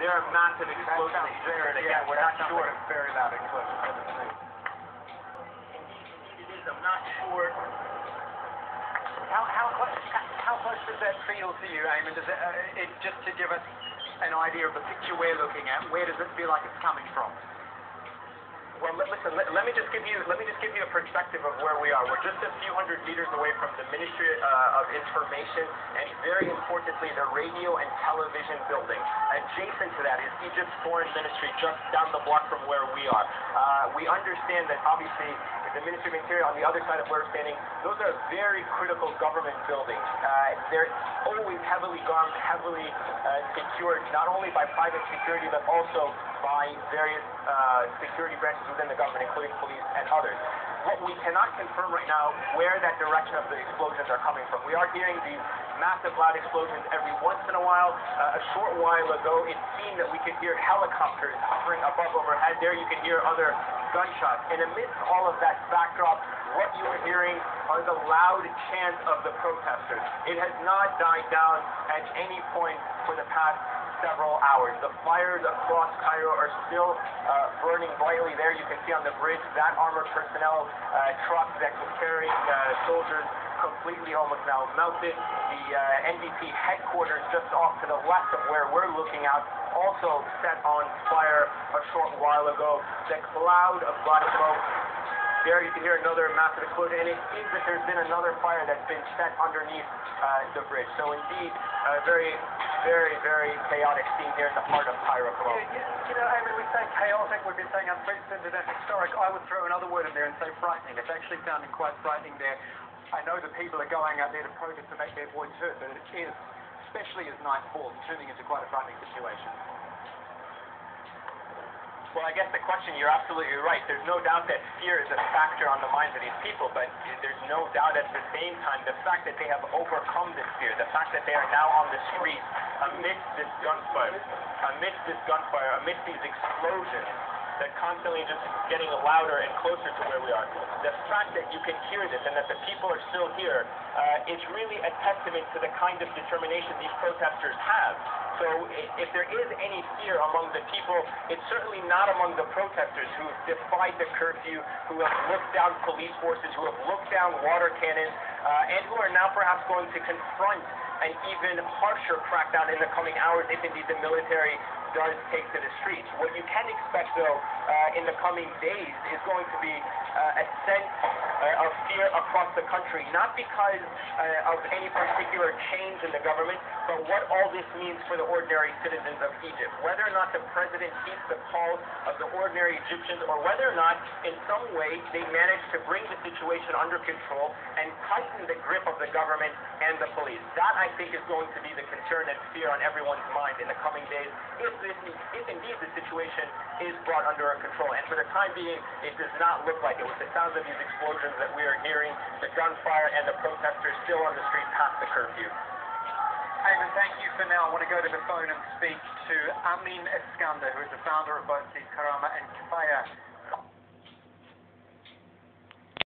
there are massive explosions that you just heard. Again, we're not sure. Like a very loud explosion. Indeed, it is. I'm not sure. How close does that feel to you, Eamon? Does it just to give us an idea of the picture we're looking at, where does it feel like it's coming from? Well, listen. Let me just give you a perspective of where we are. We're just a few hundred meters away from the Ministry of Information, and very importantly, the radio and television building. Adjacent to that is Egypt's foreign ministry, just down the block from where we are. We understand that obviously the Ministry of Interior on the other side of where we're standing, those are very critical government buildings. They're always heavily guarded, heavily secured, not only by private security, but also by various security branches within the government, including police and others. What we cannot confirm right now where that direction of the explosions are coming from. We are hearing these massive loud explosions every once in a while. A short while ago, it seemed that we could hear helicopters hovering above overhead. There you can hear other gunshots. And amidst all of that backdrop, what you are hearing are the loud chants of the protesters. It has not died down at any point for the past several hours. The fires across Cairo are still burning brightly there. You can see on the bridge that armored personnel truck that was carrying soldiers completely almost now melted. The NDP headquarters just off to the left of where we're looking out also set on fire a short while ago. The cloud of black smoke. There you can hear another massive explosion, and it seems that there's been another fire that's been set underneath the bridge. So indeed, very chaotic scene here in the heart of Cairo. You know, Eamon, we say chaotic, we've been saying unprecedented and historic. I would throw another word in there and say frightening. It's actually sounding quite frightening there. I know the people are going out there to protest to make their voice heard, but it is, especially as night falls, turning into quite a frightening situation. Well, I guess the question, you're absolutely right. There's no doubt that fear is a factor on the minds of these people, but there's no doubt at the same time the fact that they have overcome this fear, the fact that they are now on the streets amidst this gunfire, amidst these explosions that constantly just getting louder and closer to where we are. The fact that you can hear this and that the people are still here is really a testament to the kind of determination these protesters have. So if there is any fear among the people, it's certainly not among the protesters who have defied the curfew, who have looked down police forces, who have looked down water cannons, and who are now perhaps going to confront an even harsher crackdown in the coming hours if indeed the military does take to the streets. What you can expect, though, in the coming days is going to be a sense of fear across the country, not because of any particular change in the government, but what all this means for the ordinary citizens of Egypt. Whether or not the president heeds the call of the ordinary Egyptians, or whether or not, in some way, they manage to bring the situation under control and tighten the grip of the government and the police. That, I think, is going to be the concern and fear on everyone's mind in the coming days, if indeed the situation is brought under control. And for the time being, it does not look like it. With the sounds of these explosions that we are hearing, the gunfire, and the protesters still on the street past the curfew. Eamon, thank you for now. I want to go to the phone and speak to Amin Eskander, who is the founder of both the Karama and Kifaya